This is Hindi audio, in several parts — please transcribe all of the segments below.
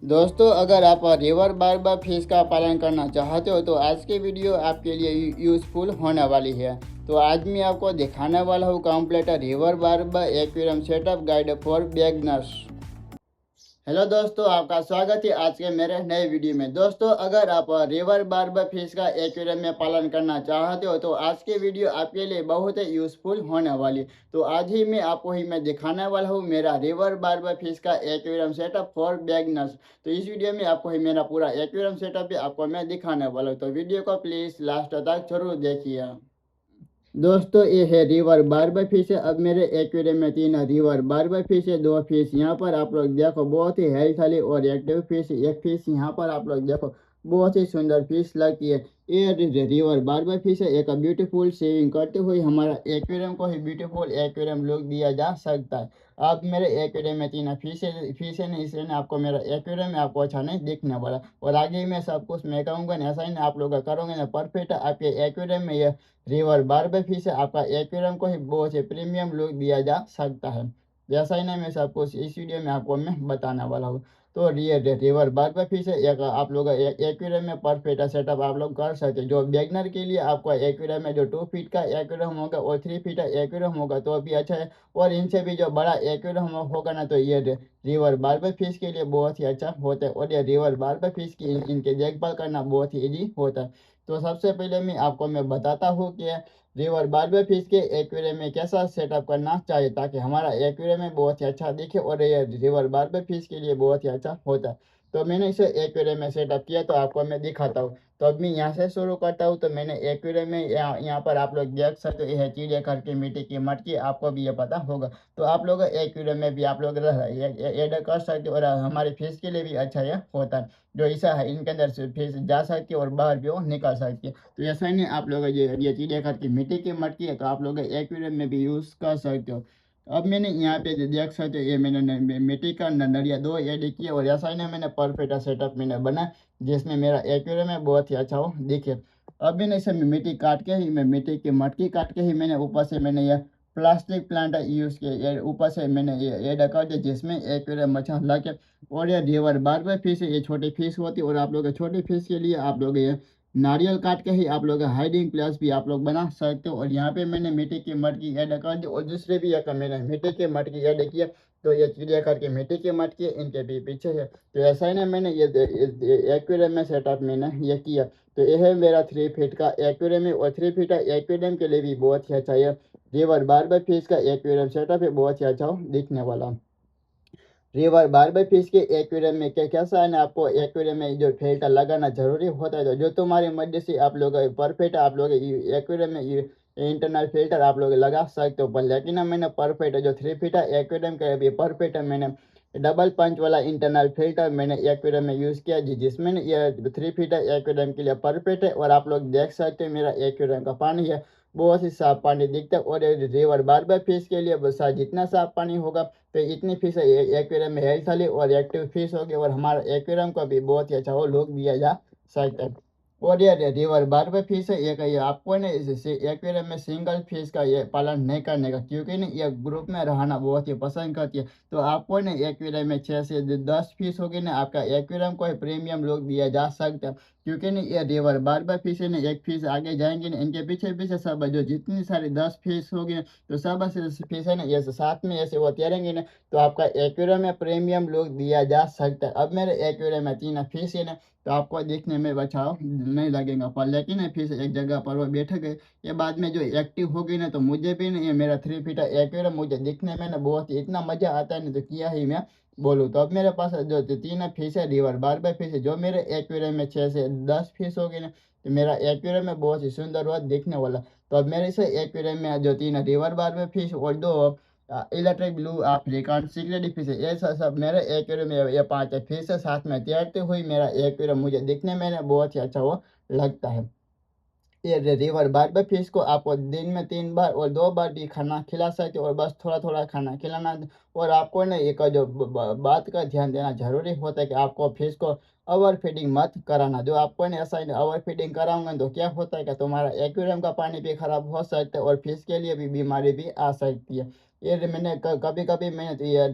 दोस्तों, अगर आप रिवर बारबा फिश का पालन करना चाहते हो तो आज की वीडियो आपके लिए यूज़फुल होने वाली है। तो आज मैं आपको दिखाने वाला हूँ कंप्लीट रिवर बारबा aquarium setup guide for beginners. Hello दोस्तों, आपका स्वागत है आज के मेरे नए वीडियो में। दोस्तों, अगर आप रिवर बारबा फिश का एक्वेरियम में पालन करना चाहते हो तो आज की वीडियो आपके लिए बहुत ही यूज़फुल होने वाली। तो आज ही मैं दिखाने वाला हूँ मेरा रिवर बारबा फिश का एक्वेरियम सेटअप फॉर बिगिनर्स। तो इस वीडियो में आपको ही मेरा पूरा एक्वेरियम सेटअप भी आपको मैं दिखाने वाला हूँ। तो वीडियो को प्लीज़ लास्ट तक जरूर देखिए। दोस्तों, ये है रिवर बारबा फिश है। अब मेरे एक्वेरियम में 3 रिवर बारबा फिश है, 2 फिश यहाँ पर आप लोग देखो बहुत ही हेल्थ वाली और एक्टिव फिश, एक फिश यहाँ पर आप लोग देखो बहुत ही सुंदर फिश लगती है। ये रिवर बारबा फिश है। एक ब्यूटीफुल शेविंग करते हुए हमारा एक्वेरियम को ही ब्यूटीफुल एक्वेरियम लुक दिया जा सकता है। अब मेरे एक्वेरियम में 3 फिश है ना, इसलिए ना आपको मेरा एक्वेरियम में आपको अच्छा नहीं दिखने वाला। और आगे मैं सब कुछ मैं कहूँगा ना, ऐसा ही ना आप लोग करोगे ना परफेक्ट आपके एक्वेरियम में ये रिवर बारबा फिश से आपका एक्वेरियम को ही बहुत ही प्रीमियम लुक दिया जा सकता है। जैसा ही ना मैं सब कुछ इस वीडियो में आपको मैं बताने वाला हूँ। तो ये रिवर बारबा फिश है, एक आप लोग एक्वेरियम में परफेक्ट सेटअप आप लोग कर सकते हैं। जो बिगनर के लिए आपका एक्वेरियम में जो 2 फीट का एक्वेरियम होगा और 3 फीट का एक्वेरियम होगा तो भी अच्छा है। और इनसे भी जो बड़ा एक्वेरियम होगा ना, तो ये रिवर बारबा फिश के लिए बहुत ही अच्छा होता है। और ये रिवर बारबा फिश की इनके देखभाल करना बहुत ही ईजी होता है। तो सबसे पहले मैं बताता हूँ कि रिवर बारबा फिश के एक्वेरियम में कैसा सेटअप करना चाहिए ताकि हमारा एक्वेरियम में बहुत ही अच्छा दिखे और ये रिवर बारबा फिश के लिए बहुत ही अच्छा होता है। तो मैंने इसे एक्वेरियम में सेटअप किया तो आपको मैं दिखाता हूँ। तो अब मैं यहाँ से शुरू करता हूँ। तो मैंने एक्वेरियम में यहाँ पर आप लोग देख सकते हो, यह चिड़ियाघर की मिट्टी की मटकी, आपको भी ये पता होगा। तो आप लोग एक्वेरियम में भी आप लोग ऐड कर सकते हो और हमारे फिश के लिए भी अच्छा ये होता है। जो ऐसा है इनके अंदर से फिश जा सकती है और बाहर भी वो निकल सकती है। तो ऐसा ही नहीं आप लोग ये चिड़ियाघर की मिट्टी की मटकी है तो आप लोग एक्वेरियम में भी यूज़ कर सकते हो। अब मैंने यहाँ पे देख सकते हो, ये मैंने मिट्टी का नलिया 2 ऐड किया और ऐसा ही ना मैंने परफेक्ट सेटअप मैंने बना जिसमें मेरा एक्वेरियम में बहुत ही अच्छा हो दिखे। अब मैंने इसे मिट्टी काट के ही मैं मिट्टी की मटकी काट के ही मैंने ऊपर से मैंने यह प्लास्टिक प्लांट यूज़ किया, ऊपर से मैंने ये ऐड कर दिया जिसमें एक्वेरियम अच्छा लगे। और ये रिवर बारबा फिश है, ये छोटी फिश होती है और आप लोग छोटी फिश के लिए आप लोग ये नारियल काट के ही आप लोग हाइडिंग प्लेस भी आप लोग बना सकते हो। और यहाँ पे मैंने मिट्टी की मटकी ऐड कर दी और दूसरे भी एक मैंने मिट्टी की मटकी ऐड किया। तो ये चिड़ियाघर की मिट्टी की मटकी है, इनके भी पीछे है। तो ऐसा ही ना मैंने ये एक्वेरियम में सेटअप मैंने ये किया। तो ये है मेरा 3 फीट का एक्वेरियम है और 3 फीट का एक्वेरियम के लिए भी बहुत ही अच्छा है। रिवर बारबा फिश का एक्वेरियम सेटअप है, बहुत ही अच्छा हो दिखने वाला। रिवर बारबा फिश के एक्वेरियम में क्या कैसा है ना, आपको एक्वेरियम में जो फिल्टर लगाना जरूरी होता है। तो जो तुम्हारी मर्जी से आप लोग परफेक्ट आप लोग एक्वेरियम में इंटरनल फिल्टर आप लोग लगा सकते हो। पर लेकिन ना मैंने परफेक्ट जो 3 फीट एक्वेरियम का भी परफेक्ट मैंने डबल पंच वाला इंटरनल फिल्टर मैंने एक्वेरियम में यूज़ किया जिसमें ना ये 3 फीट एक्वेरियम के लिए परफेक्ट है। और आप लोग देख सकते हैं मेरा एक्वेरियम का पानी है बहुत ही साफ पानी दिखता है। और रिवर बारबा फिश के लिए बस जितना साफ पानी होगा तो इतनी फिश एक्वेरियम में हेल्थ वाली और एक्टिव फिश होगी और हमारा एक्वेरियम को भी बहुत ही अच्छा वो लुक दिया जा सकता है। और ये रिवर बारबा फिश है, ये आपको ना इसे एक्वेरियम में सिंगल फिश का ये पालन नहीं करने का, क्योंकि ना ये ग्रुप में रहना बहुत ही पसंद करती है। तो आपको ना एक्वेरियम में 6 से 10 फिश होगी ना, आपका एक्वेरियम को प्रीमियम लुक दिया जा सकता है। क्योंकि ना ये रिवर बारबा फिश है ना, एक फिश आगे जाएंगे ना, इनके पीछे पीछे सब जो जितनी सारी 10 फिश होगी ना, तो सब से फिश है ना ये साथ में ऐसे वो तैरेंगे ना, तो आपका एक्वेरियम में प्रीमियम लुक दिया जा सकता है। अब मेरे एक्वेरियम में 3 फिश है ना, तो आपको देखने में बचाव नहीं लगेगा। पर लेकिन ये फिश एक जगह पर वो बैठे गए, ये बाद में जो एक्टिव हो गई ना, तो मुझे भी ना ये मेरा 3 फीट एक्वेरियम मुझे दिखने में ना बहुत ही इतना मजा आता है ना, तो किया ही मैं बोलूँ। तो अब मेरे पास जो 3 फिश है रिवर बारबा फिश है, जो मेरे एक्वेरियम में 6 से 10 फिश हो गई ना, तो मेरा एक्वेरियम में बहुत ही सुंदर हुआ दिखने वाला। तो अब मेरे से एक्वेरियम में जो 3 रिवर बारबा फिश और 2 electric blue African cigarette fish है, ये सब मेरे एक्वेरियम में ये 5 फिश है साथ में तैरते हुए मेरा एक्वेरियम मुझे दिखने में ना बहुत ही अच्छा वो लगता है। ये रिवर बारबा फिश को आपको दिन में 3 बार और 2 बार भी खाना खिला सकते हो और बस थोड़ा-थोड़ा खाना खिलाना। और आपको ना एक जो बात का ध्यान देना ज़रूरी होता है कि आपको फिश को ओवर फीडिंग मत कराना। जो आपको ना ऐसा ओवर फीडिंग कराऊँगा तो क्या होता है कि तुम्हारा एक्वेरियम का पानी भी खराब हो सकता है और फिश के लिए भी बीमारी भी आ सकती है। ये मैंने कभी कभी मैंने तो ये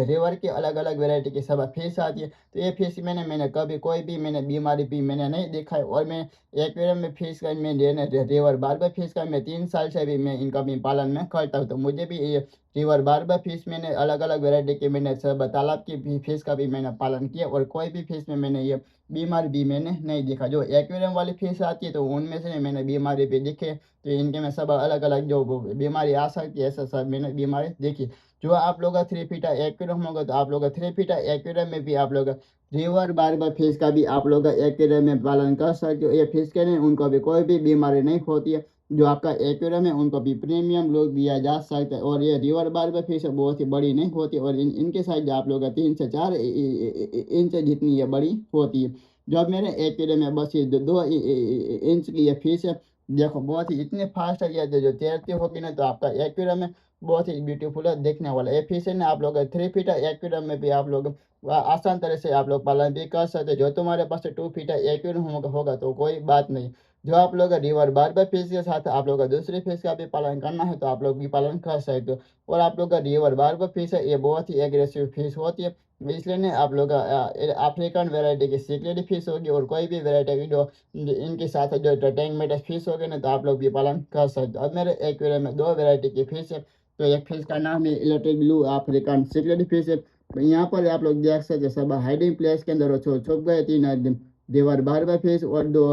रिवर की अलग अलग वेराइटी की सब फिश आती है, तो ये फिश मैंने कभी कोई भी मैंने बीमारी भी मैंने नहीं देखा है। और मैं एक्वेरियम में फिश का मैं रिवर बारबा फिश का मैं 3 साल से भी मैं इनका भी पालन में करता हूँ। तो मुझे भी ये रिवर बारबा फिश मैंने अलग अलग वेराइटी के मैंने सब तालाब की भी फिश का भी मैंने पालन किया, और कोई भी फिश में मैंने ये बीमारी भी मैंने नहीं देखा। जो एक्वेरियम वाली फिश आती है तो उनमें से मैंने बीमारी भी दिखे, तो इनके में सब अलग अलग जो बीमारी आ सकती है ऐसा सब मैंने बीमारी देखी। जो आप लोग का 3 फीट एक्वेरियम होगा तो आप लोग का 3 फीट एक्वेरियम में भी आप लोग रिवर बारबा फिश का भी आप लोग एक्वेरियम में पालन कर सकते हो। ये फिश के नहीं उनको भी कोई भी बीमारी नहीं होती है। जो आपका एक्वेरियम है उनको भी प्रीमियम लोग दिया जा सकता है। और ये रिवर बारबा फिश बहुत ही बड़ी नहीं होती, और इनके साइज आप लोग का 3 से 4 इंच जितनी ये बड़ी होती है। जो अब मेरे एक्वेरियम में बस ये 2 इंच की ये फिश है। देखो बहुत ही इतने फास्ट है ये जो तैरती होगी ना, तो आपका एक्वेरियम में बहुत ही ब्यूटीफुल है देखने वाला। ये फिश है ना, आप लोग 3 फीट एक्वेरियम में भी आप लोग आसान तरह से आप लोग पालन भी कर सकते हैं। जो तुम्हारे पास 2 फीट एक्वेरियम होगा तो कोई बात नहीं। जो आप लोग रिवर बारबा फिश के साथ आप लोग का दूसरी फिश का भी पालन करना है तो आप लोग भी पालन कर सकते हो। और आप लोग का रिवर बारबा फिश है ये बहुत ही एग्रेसिव फिश होती है, इसलिए ना आप लोग अफ्रीकन वेराइटी की सिकलेडी फिश होगी और कोई भी वेराइटी की जो इनके साथ जो टैंक में फिश होगी ना, तो आप लोग भी पालन कर सकते हो। अब मेरे एक्वेरियम में 2 वेराइटी की फिश है। तो एक फिश का नाम है इलेक्ट्रिक ब्लू अफ्रीकन सिकलेडी फिश है। तो यहाँ पर आप लोग देख सकते हैं सब हाइडिंग प्लेस के अंदर वो छुप गए 3 रिवर बारबा फिश और 2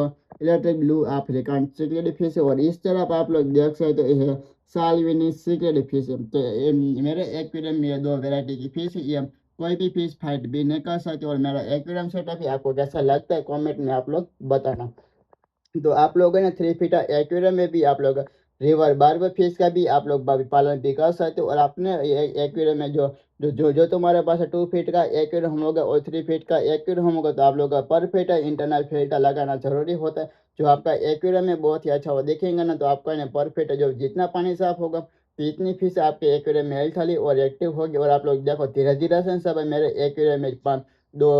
इलेक्ट्रिक ब्लू अफ्रीकन सिकलेडी फिश है। और इस तरफ आप लोग देख सकते हो ये सालविनी सिकलेडी फिश है। तो मेरे एक्वेरियम में ये 2 वेराइटी की फिश है। ये कोई भी फिश फाइट भी नहीं कर सकती। और मेरा एक्वेरियम सेटअप ही आपको कैसा लगता है कमेंट में आप लोग बताना। तो आप लोग है ना 3 फीट एक्वेरियम में भी आप लोग रिवर बारबा फिश का भी आप लोग पालन भी कर सकते हो। और अपने एक्वेरियम में जो तुम्हारे पास 2 फीट का एक्वेरियम होगा और 3 फीट का एक्वेरियम होगा, तो आप लोग का पर फीट इंटरनल फिल्टर लगाना जरूरी होता है। जो आपका एक्वेरियम में बहुत ही अच्छा हो दिखेगा ना, तो आपका ना पर फीट जो जितना पानी साफ होगा तो इतनी फिश आपके एक्वेरियम में हेल्थली और एक्टिव होगी। और आप लोग देखो धीरे धीरे से सब मेरे एक्वेरियम में 2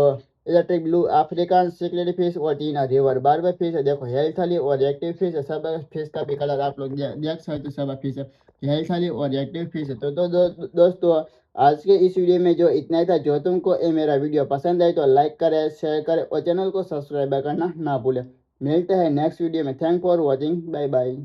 इलेक्ट्रिक ब्लू अफ्रीकन सिकलेडी फिश और 3 रिवर बारबा फिश है। देखो हेल्थली और एक्टिव फिश है। सब फिश का भी कलर आप लोग देख सकते हो, सब फिश है हेल्थली और एक्टिव फिश है। दोस्तों आज के इस वीडियो में जो इतना ही था। जो तुमको ये मेरा वीडियो पसंद आए तो लाइक करे, शेयर करे और चैनल को सब्सक्राइब करना ना भूले। मिलते हैं नेक्स्ट वीडियो में। Thank for watching, bye bye.